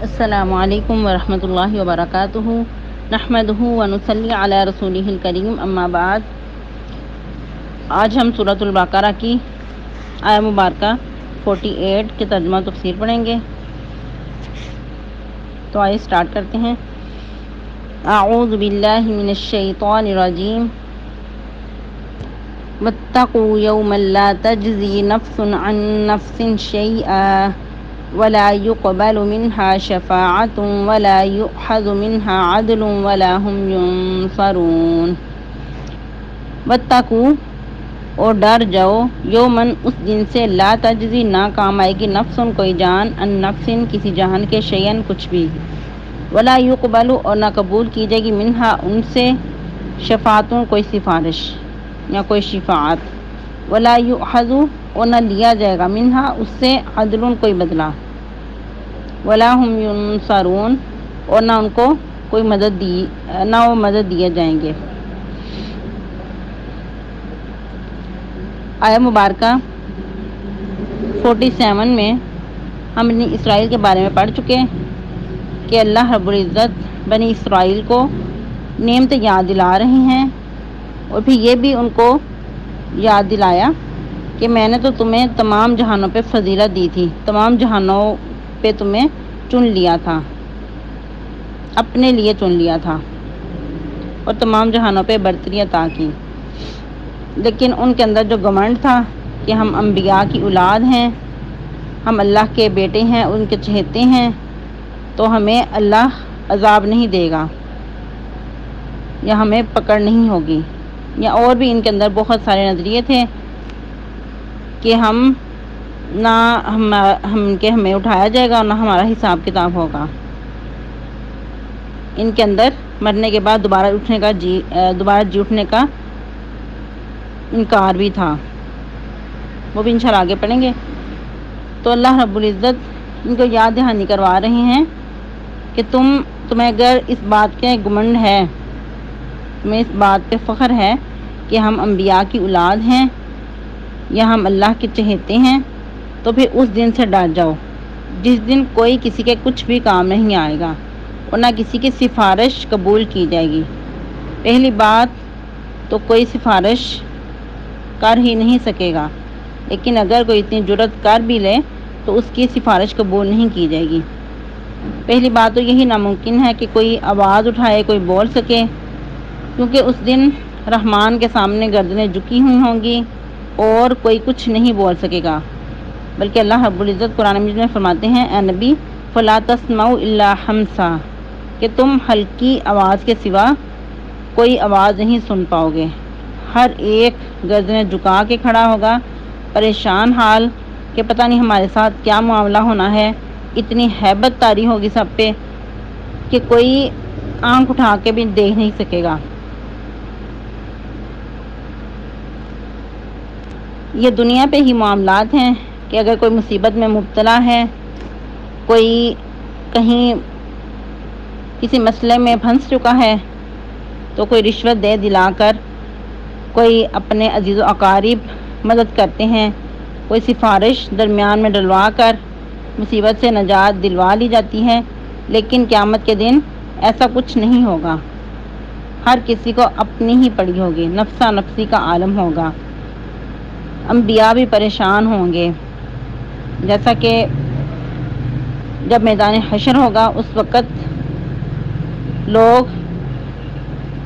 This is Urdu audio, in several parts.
السلام علیکم ورحمۃ اللہ وبرکاتہ نحمدہ ونصلی علی رسولہ الکریم اما بعد۔ آج ہم سورۃ البقرہ کی آیہ مبارکہ 48 کے ترجمہ تفسیر پڑھیں گے، تو آئیے سٹارٹ کرتے ہیں۔ اعوذ باللہ من الشیطان الرجیم واتقوا یوما لا تجزی نفس عن نفس شیئا ولا يقبل منها شفاعة ولا يؤخذ منها عدل ولا هم ينصرون۔ واتقوا، اور ڈر جاؤ، یومن، اس دن سے، لا تجزی، نہ کام آئے گی، نفسن، کوئی جان، ان نفسن، کسی جان کے، شیئن، کچھ بھی، ولا يقبل، اور نہ قبول کی جائے گی، منہا، ان سے، شفاعتن، کوئی سفارش یا کوئی شفاعت، ولا يؤخذ، اور نہ لیا جائے گا، منہا، اس سے، عدل، کوئی بدلہ، ولا هم ينصرون، اور نہ ان کو کوئی نہ وہ مدد دیے جائیں گے۔ آیہ مبارکہ 47 میں ہم بنی اسرائیل کے بارے میں پڑھ چکے کہ اللہ رب العزت بنی اسرائیل کو نعمت یاد دلا رہے ہیں، اور پھر یہ بھی ان کو یاد دلایا کہ میں نے تو تمہیں تمام جہانوں پہ فضیلت دی تھی، تمام جہانوں پہ تمہیں چن لیا تھا، اپنے لیے چن لیا تھا، اور تمام جہانوں پہ برتری عطا کی، لیکن ان کے اندر جو گھمنڈ تھا کہ ہم انبیاء کی اولاد ہیں، ہم اللہ کے بیٹے ہیں، ان کے چہیتے ہیں، تو ہمیں اللہ عذاب نہیں دے گا یا ہمیں پکڑ نہیں ہوگی، یا اور بھی ان کے اندر بہت سارے نظریے تھے کہ ہمیں اٹھایا جائے گا اور نہ ہمارا حساب کتاب ہوگا۔ ان کے اندر مرنے کے بعد دوبارہ جی اٹھنے کا انکار بھی تھا، وہ بھی انشاءاللہ آگے پڑھیں گے۔ تو اللہ رب العزت ان کو یاد دہانی کروا رہے ہیں کہ تمہیں اگر اس بات کے گھمنڈ ہے، تمہیں اس بات پہ فخر ہے کہ ہم انبیاء کی اولاد ہیں یا ہم اللہ کے چہیتے ہیں، تو پھر اس دن سے ڈر جاؤ جس دن کوئی کسی کے کچھ بھی کام نہیں آئے گا اور نہ کسی کی سفارش قبول کی جائے گی۔ پہلی بات تو کوئی سفارش کر ہی نہیں سکے گا، لیکن اگر کوئی اتنی جرت کر بھی لے تو اس کی سفارش قبول نہیں کی جائے گی۔ پہلی بات تو یہی ناممکن ہے کہ کوئی آواز اٹھائے، کوئی بول سکے، کیونکہ اس دن رحمان کے سامنے گردنیں جھکی ہوئی ہوں گی اور کوئی کچھ نہیں بول سکے گا، بلکہ اللہ رب العزت قرآن مجید میں فرماتے ہیں، اے نبی، فَلَا تَسْمَعُوا إِلَّا حَمْسًا، کہ تم ہلکی آواز کے سوا کوئی آواز نہیں سن پاؤ گے۔ ہر ایک گردنیں جھکا کے کھڑا ہوگا، پریشان حال کہ پتہ نہیں ہمارے ساتھ کیا معاملہ ہونا ہے، اتنی ہیبت طاری ہوگی سب پہ کہ کوئی آنکھ اٹھا کے بھی دیکھ نہیں سکے گا۔ یہ دنیا پہ ہی معاملات ہیں کہ اگر کوئی مصیبت میں مبتلا ہے، کوئی کہیں کسی مسئلے میں پھنس چکا ہے، تو کوئی رشوت دے دلا کر، کوئی اپنے عزیز و اقارب مدد کرتے ہیں، کوئی سفارش درمیان میں ڈلوا کر مصیبت سے نجات دلوا لی جاتی ہے، لیکن قیامت کے دن ایسا کچھ نہیں ہوگا، ہر کسی کو اپنی ہی پڑی ہوگی، نفسا نفسی کا عالم ہوگا، انبیاء بھی پریشان ہوں گے، جیسا کہ جب میدان حشر ہوگا اس وقت لوگ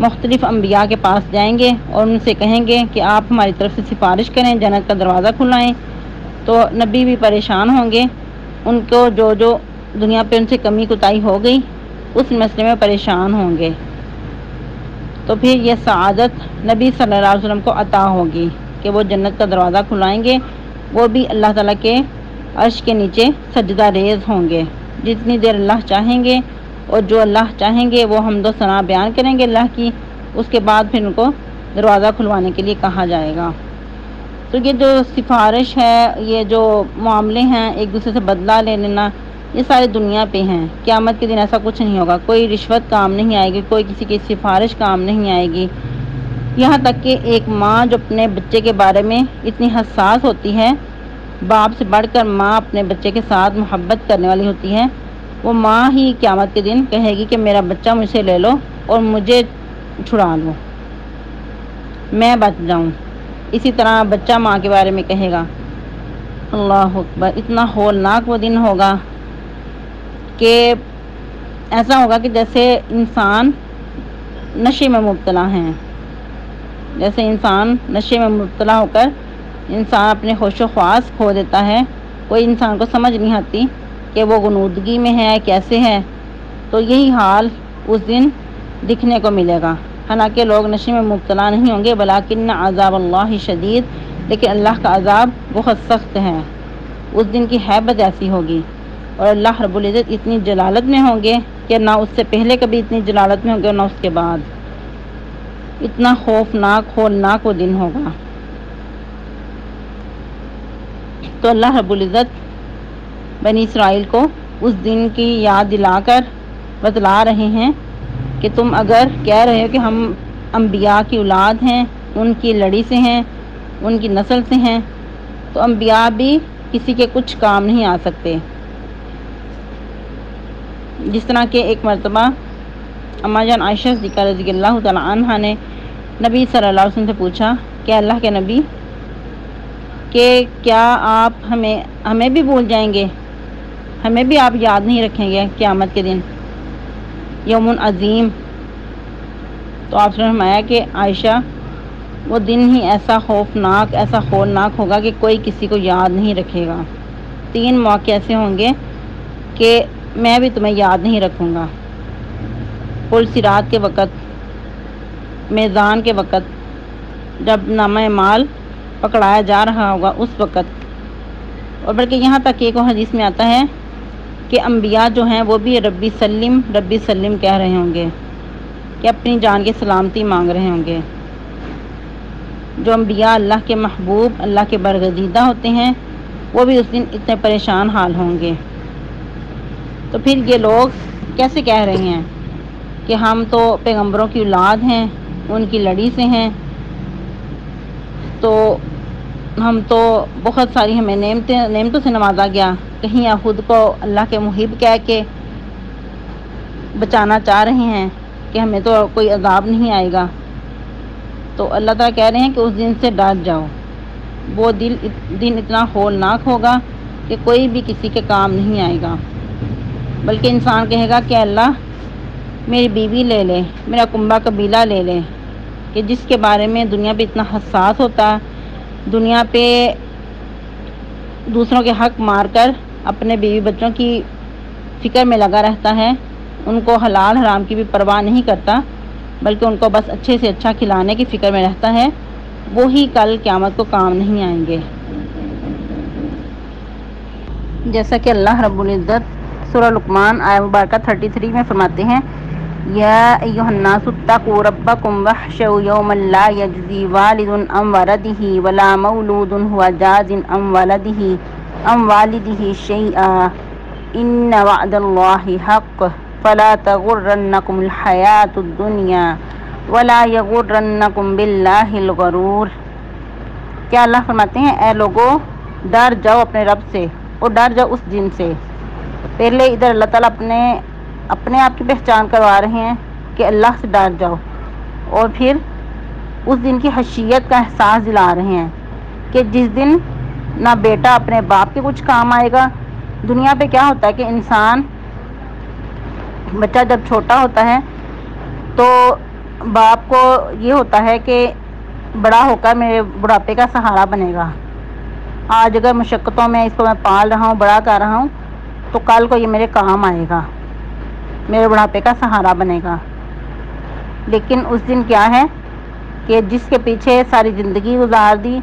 مختلف انبیاء کے پاس جائیں گے اور ان سے کہیں گے کہ آپ ہماری طرف سے سفارش کریں، جنت کا دروازہ کھلائیں، تو نبی بھی پریشان ہوں گے، ان کو جو دنیا پہ ان سے کمی کوتاہی ہو گئی اس مسئلے میں پریشان ہوں گے، تو پھر یہ سعادت نبی صلی اللہ علیہ وسلم کو عطا ہوگی کہ وہ جنت کا دروازہ کھلائیں گے، وہ بھی اللہ تعالیٰ کے عرش کے نیچے سجدہ ریز ہوں گے جتنی دیر اللہ چاہیں گے، اور جو اللہ چاہیں گے وہ حمد و ثنا بیان کریں گے اللہ کی، اس کے بعد پھر ان کو دروازہ کھلوانے کے لیے کہا جائے گا۔ تو یہ جو سفارش ہے، یہ جو معاملے ہیں ایک دوسرے سے بدلہ لے لینا، یہ سارے دنیا پہ ہیں، قیامت کے دن ایسا کچھ نہیں ہوگا، کوئی رشوت کام نہیں آئے گی، کوئی کسی کی سفارش کام نہیں آئے گی، یہاں تک کہ ایک ماں جو اپنے بچے کے بارے میں اتنی حساس ہوتی ہے، باپ سے بڑھ کر ماں اپنے بچے کے ساتھ محبت کرنے والی ہوتی ہے، وہ ماں ہی قیامت کے دن کہے گی کہ میرا بچہ مجھ سے لے لو اور مجھے چھڑا لو، میں بچ جاؤں۔ اسی طرح بچہ ماں کے بارے میں کہے گا۔ اللہ اکبر! اتنا ہولناک وہ دن ہوگا کہ ایسا ہوگا کہ جیسے انسان نشے میں مبتلا ہیں، جیسے انسان نشے میں مبتلا ہو کر انسان اپنے ہوش و خواص کھو دیتا ہے، کوئی انسان کو سمجھ نہیں آتی کہ وہ غنودگی میں ہے کیسے ہے، تو یہی حال اس دن دکھنے کو ملے گا۔ حالانکہ لوگ نشے میں مبتلا نہیں ہوں گے، بلاکن عذاب اللہ شدید، لیکن اللہ کا عذاب بہت سخت ہے۔ اس دن کی ہیبت ایسی ہوگی، اور اللہ رب العزت اتنی جلالت میں ہوں گے کہ نہ اس سے پہلے کبھی اتنی جلالت میں ہوں گے اور نہ اس کے بعد۔ اتنا خوفناک ہولناک وہ دن ہوگا۔ تو اللہ رب العزت بنی اسرائیل کو اس دن کی یاد دلا کر بتلا رہے ہیں کہ تم اگر کہہ رہے ہو کہ ہم انبیاء کی اولاد ہیں، ان کی لڑی سے ہیں، ان کی نسل سے ہیں، تو انبیاء بھی کسی کے کچھ کام نہیں آ سکتے۔ جس طرح کہ ایک مرتبہ اما جان عائشہ صدیقہ رضی اللہ تعالی عنہا نے نبی صلی اللہ علیہ وسلم سے پوچھا کہ اللہ کے نبی کہ کیا آپ ہمیں بھی بھول جائیں گے، ہمیں بھی آپ یاد نہیں رکھیں گے قیامت کے دن، یوم عظیم؟ تو آپ نے فرمایا کہ عائشہ وہ دن ہی ایسا خوفناک، ایسا ہولناک ہوگا کہ کوئی کسی کو یاد نہیں رکھے گا۔ 3 موقع ایسے ہوں گے کہ میں بھی تمہیں یاد نہیں رکھوں گا۔ پل صراط کے وقت، میزان کے وقت، جب نامہ اعمال پکڑایا جا رہا ہوگا اس وقت، اور بلکہ یہاں تک کہ ایک حدیث میں آتا ہے کہ انبیاء جو ہیں وہ بھی ربی سلم ربی سلم کہہ رہے ہوں گے، کہ اپنی جان کی سلامتی مانگ رہے ہوں گے۔ جو انبیاء اللہ کے محبوب، اللہ کے برگزیدہ ہوتے ہیں، وہ بھی اس دن اتنے پریشان حال ہوں گے۔ تو پھر یہ لوگ کیسے کہہ رہے ہیں کہ ہم تو پیغمبروں کی اولاد ہیں، ان کی لڑی سے ہیں، تو ہم تو بہت ساری ہمیں نعمتوں سے نوازا گیا، کہیں یا خود کو اللہ کے محب کہہ کے بچانا چاہ رہے ہیں کہ ہمیں تو کوئی عذاب نہیں آئے گا۔ تو اللہ تعالیٰ کہہ رہے ہیں کہ اس دن سے ڈر جاؤ، وہ دن اتنا ہولناک ہوگا کہ کوئی بھی کسی کے کام نہیں آئے گا، بلکہ انسان کہے گا کہ اللہ میری بیوی لے لے، میرا کنبہ قبیلہ لے لے، کہ جس کے بارے میں دنیا پہ اتنا حساس ہوتا ہے، دنیا پہ دوسروں کے حق مار کر اپنے بیوی بچوں کی فکر میں لگا رہتا ہے، ان کو حلال حرام کی بھی پرواہ نہیں کرتا، بلکہ ان کو بس اچھے سے اچھا کھلانے کی فکر میں رہتا ہے، وہی کل قیامت کو کام نہیں آئیں گے۔ جیسا کہ اللہ رب العزت سورہ لقمان آیہ مبارکہ 33 میں فرماتے ہیں، یا ایھا الناس اتقوا ربکم واخشوا یوما لا یجزی والد عن ولدہ ولا مولود هو جاز عن والدہ شیئا ان وعد اللہ حق فلا تغرنکم الحیاۃ الدنیا ولا یغرنکم باللہ الغرور۔ کیا اللہ فرماتے ہیں، اے لوگو ڈر جاؤ اپنے رب سے اور ڈر جاؤ اس دن سے۔ پہلے ادھر اللہ تعالیٰ اپنے آپ کی پہچان کروا رہے ہیں کہ اللہ سے ڈر جاؤ، اور پھر اس دن کی حیثیت کا احساس دلا رہے ہیں کہ جس دن نہ بیٹا اپنے باپ کے کچھ کام آئے گا۔ دنیا پہ کیا ہوتا ہے کہ انسان، بچہ جب چھوٹا ہوتا ہے تو باپ کو یہ ہوتا ہے کہ بڑا ہو کر میرے بڑھاپے کا سہارا بنے گا، آج اگر مشقتوں میں اس کو میں پال رہا ہوں، بڑا کر رہا ہوں، تو کل کو یہ میرے کام آئے گا، میرے بڑھاپے کا سہارا بنے گا۔ لیکن اس دن کیا ہے کہ جس کے پیچھے ساری زندگی گزار دی،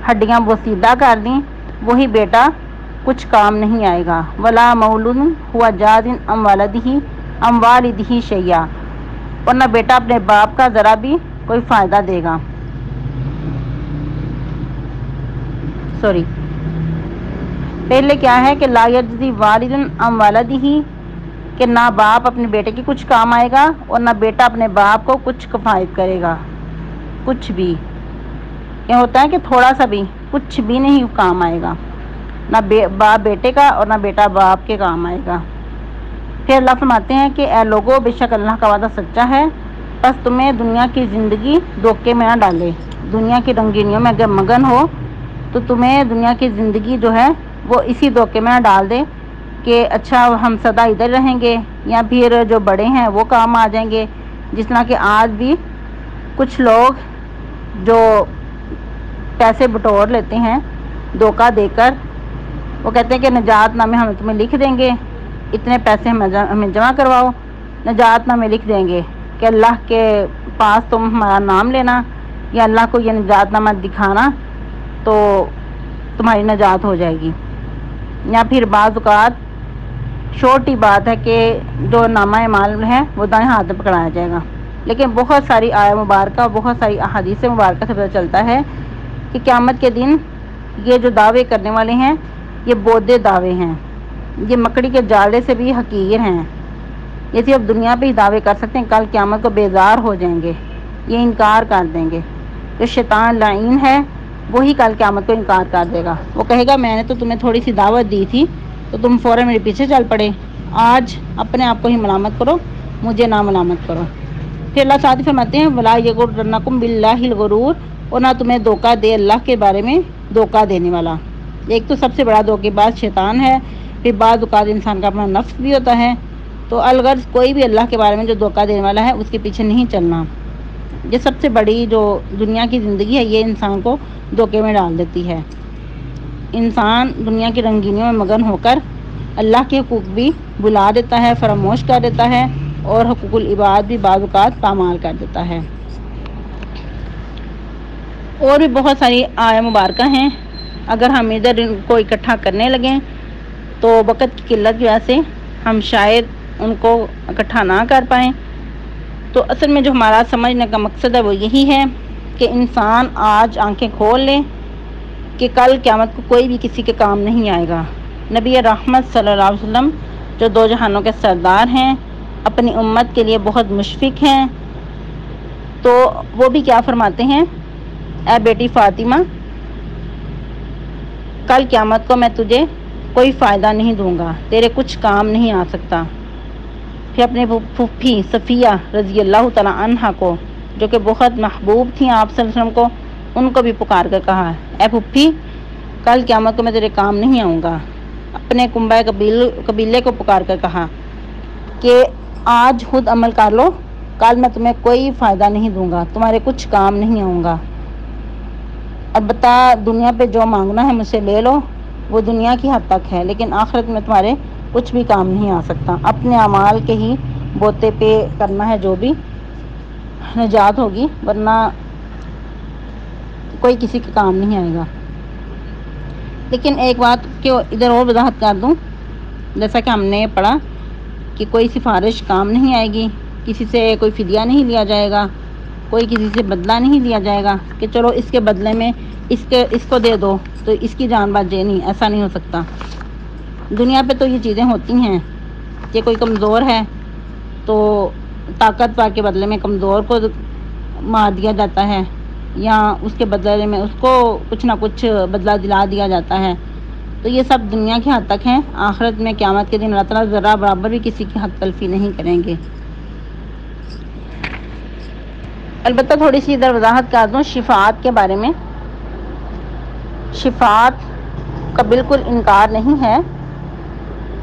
ہڈیاں بوسیدہ کر دیں، وہی بیٹا کچھ کام نہیں آئے گا۔ ولا مولود ہوا جاز عن والدہ شیئا، اور نہ بیٹا اپنے باپ کا ذرا بھی کوئی فائدہ دے گا۔ پہلے کیا ہے کہ لا یجزی والد عن والدہ، کہ نہ باپ اپنے بیٹے کی کچھ کام آئے گا اور نہ بیٹا اپنے باپ کو کچھ کفایت کرے گا، کچھ بھی۔ یہ ہوتا ہے کہ تھوڑا سا بھی کچھ بھی نہیں کام آئے گا، نہ باپ بیٹے کا اور نہ بیٹا باپ کے کام آئے گا۔ پھر اللہ فرماتے ہیں کہ اے لوگو، بے شک اللہ کا وعدہ سچا ہے، بس تمہیں دنیا کی زندگی دھوکے میں نہ ڈالے۔ دنیا کی رنگینیوں میں اگر مگن ہو تو تمہیں دنیا کی زندگی جو ہے وہ اسی دھوکے میں نہ ڈال دے کہ اچھا ہم سدا ادھر رہیں گے، یا پھر جو بڑے ہیں وہ کام آ جائیں گے۔ جس طرح کہ آج بھی کچھ لوگ جو پیسے بٹور لیتے ہیں دھوکہ دے کر، وہ کہتے ہیں کہ نجات نامے ہم تمہیں لکھ دیں گے، اتنے پیسے ہمیں جمع کرواؤ، نجات نامے لکھ دیں گے کہ اللہ کے پاس تم ہمارا نام لینا یا اللہ کو یہ نجات نامہ دکھانا تو تمہاری نجات ہو جائے گی۔ یا پھر بعض اوقات چھوٹی بات ہے کہ جو نامہ اعمال ہے وہ دائیں ہاتھ میں پکڑایا جائے گا، لیکن بہت ساری آیات مبارکہ، بہت ساری احادیث مبارکہ سے پتہ چلتا ہے کہ قیامت کے دن یہ جو دعوے کرنے والے ہیں یہ بودے دعوے ہیں، یہ مکڑی کے جالے سے بھی حقیر ہیں۔ یہ صرف دنیا پہ ہی دعوے کر سکتے ہیں، کل قیامت کو بیزار ہو جائیں گے، یہ انکار کر دیں گے۔ جو شیطان لعین ہے وہی کل قیامت کو انکار کر دے گا، وہ کہے گا میں نے تو تمہیں تھوڑی سی دعوت دی تھی تو تم فوراً میرے پیچھے چل پڑے، آج اپنے آپ کو ہی ملامت کرو، مجھے نہ ملامت کرو۔ پھر اللہ تعالیٰ فرماتے ہیں وَلَا يَغُرَّنَّكُم بِاللَّهِ الْغُرُورُ، اور نہ تمہیں دھوکہ دے اللہ کے بارے میں دھوکہ دینے والا۔ ایک تو سب سے بڑا دھوکے باز شیطان ہے، پھر بعض اوقات انسان کا اپنا نفس بھی ہوتا ہے۔ تو الغرض کوئی بھی اللہ کے بارے میں جو دھوکہ دینے والا ہے اس کے پیچھے نہیں چلنا۔ یہ سب سے بڑی جو دنیا کی زندگی ہے یہ انسان کو دھوکے میں ڈال دیتی ہے۔ انسان دنیا کی رنگینیوں میں مگن ہو کر اللہ کے حقوق بھی بھلا دیتا ہے، فراموش کر دیتا ہے، اور حقوق العباد بھی بعض اوقات پامال کر دیتا ہے۔ اور بھی بہت ساری آیات مبارکہ ہیں، اگر ہم ادھر ان کو اکٹھا کرنے لگیں تو وقت کی قلت کی وجہ سے ہم شاید ان کو اکٹھا نہ کر پائیں۔ تو اصل میں جو ہمارا سمجھنے کا مقصد ہے وہ یہی ہے کہ انسان آج آنکھیں کھول لے کہ کل قیامت کو کوئی بھی کسی کے کام نہیں آئے گا۔ نبی رحمت صلی اللہ علیہ وسلم جو دو جہانوں کے سردار ہیں، اپنی امت کے لیے بہت مشفق ہیں، تو وہ بھی کیا فرماتے ہیں، اے بیٹی فاطمہ، کل قیامت کو میں تجھے کوئی فائدہ نہیں دوں گا، تیرے کچھ کام نہیں آ سکتا۔ پھر اپنے پھوپھی صفیہ رضی اللہ تعالیٰ عنہ کو، جو کہ بہت محبوب تھیں آپ صلی اللہ علیہ وسلم کو، ان کو بھی پکار کر کہا اے پھوپھی، کل قیامت کو میں تیرے کام نہیں آؤں گا۔ اپنے کنبہ قبیلے کو پکار کر کہا کہ آج خود عمل کر لو، کل میں تمہیں کوئی فائدہ نہیں دوں گا، تمہارے کچھ کام نہیں آؤں گا۔ البتہ دنیا پہ جو مانگنا ہے مجھ سے لے لو، وہ دنیا کی حد تک ہے، لیکن آخرت میں تمہارے کچھ بھی کام نہیں آ سکتا۔ اپنے اعمال کے ہی بوتے پہ کرنا ہے جو بھی نجات ہوگی، ورنہ کوئی کسی کے کام نہیں آئے گا۔ لیکن ایک بات کہ ادھر اور وضاحت کر دوں، جیسا کہ ہم نے پڑھا کہ کوئی سفارش کام نہیں آئے گی، کسی سے کوئی فدیہ نہیں لیا جائے گا، کوئی کسی سے بدلہ نہیں لیا جائے گا کہ چلو اس کے بدلے میں اس کو دے دو تو اس کی جان بچ جائے، نہیں، ایسا نہیں ہو سکتا۔ دنیا پہ تو یہ چیزیں ہوتی ہیں کہ کوئی کمزور ہے تو طاقتور کے بدلے میں کمزور کو مار دیا جاتا ہے، یا اس کے بدلے میں اس کو کچھ نہ کچھ بدلہ دلا دیا جاتا ہے۔ تو یہ سب دنیا کی حد تک ہیں، آخرت میں قیامت کے دن اللہ تعالیٰ ذرہ برابر بھی کسی کی حق تلفی نہیں کریں گے۔ البتہ تھوڑی سی ادھر وضاحت کر دوں شفاعت کے بارے میں۔ شفاعت کا بالکل انکار نہیں ہے۔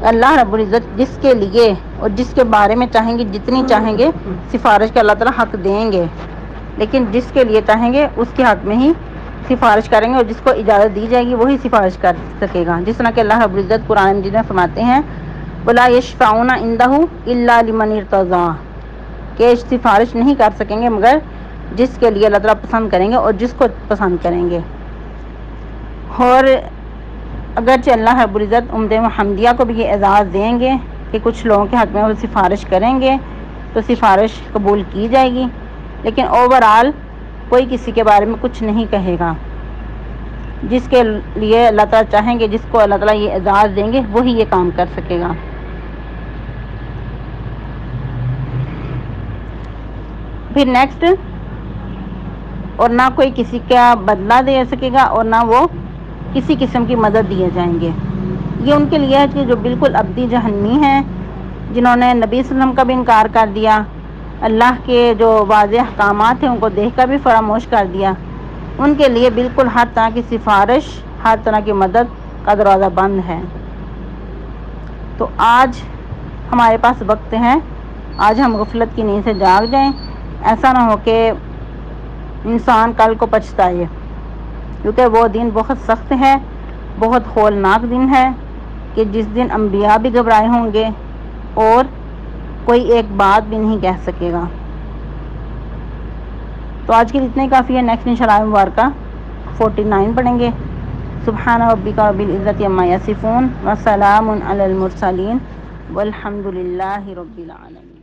اللہ رب العزت جس کے لیے اور جس کے بارے میں چاہیں گے، جتنی چاہیں گے سفارش کا اللہ تعالیٰ حق دیں گے، لیکن جس کے لیے چاہیں گے اس کے حق میں ہی سفارش کریں گے، اور جس کو اجازت دی جائے گی وہی سفارش کر سکے گا۔ جس طرح کہ اللہ رب العزت قرآن مجید میں فرماتے ہیں وَلَا يَشْفَعُونَ عِندَهُ إِلَّا لِمَنِ ارْتَضَىٰ، کہ سفارش نہیں کر سکیں گے مگر جس کے لیے اللہ تعالیٰ پسند کریں گے اور جس کو پسند کریں گے۔ اور اگرچہ اللہ رب العزت امت محمدیہ کو بھی یہ اعزاز دیں گے کہ کچھ لوگوں کے حق میں وہ سفارش کریں گے تو سفارش قبول کی جائے گی، لیکن اوورآل کوئی کسی کے بارے میں کچھ نہیں کہے گا۔ جس کے لیے اللہ تعالیٰ چاہیں گے، جس کو اللہ تعالیٰ یہ اعزاز دیں گے وہی یہ کام کر سکے گا۔ پھر نیکسٹ، اور نہ کوئی کسی کا بدلہ دے سکے گا اور نہ وہ کسی قسم کی مدد دیے جائیں گے۔ یہ ان کے لیے ہے کہ جو بالکل ابدی جہنمی ہیں، جنہوں نے نبی صلی اللہ علیہ وسلم کا بھی انکار کر دیا، اللہ کے جو واضح احکامات ہیں ان کو دیکھ کر بھی فراموش کر دیا، ان کے لیے بالکل ہر طرح کی سفارش، ہر طرح کی مدد کا دروازہ بند ہے۔ تو آج ہمارے پاس وقت ہے، آج ہم غفلت کی نیند سے جاگ جائیں، ایسا نہ ہو کہ انسان کل کو پچھتائے، کیونکہ وہ دن بہت سخت ہے، بہت ہولناک دن ہے کہ جس دن انبیاء بھی گھبرائے ہوں گے اور کوئی ایک بات بھی نہیں کہہ سکے گا۔ تو آج کے لیے اتنے کافی ہے، نیکسٹ انشاءاللہ مبارکہ 49 پڑھیں گے۔ سبحان ربک رب العزت عما یصفون وسلام علی المرسلین والحمد للہ رب العالمین۔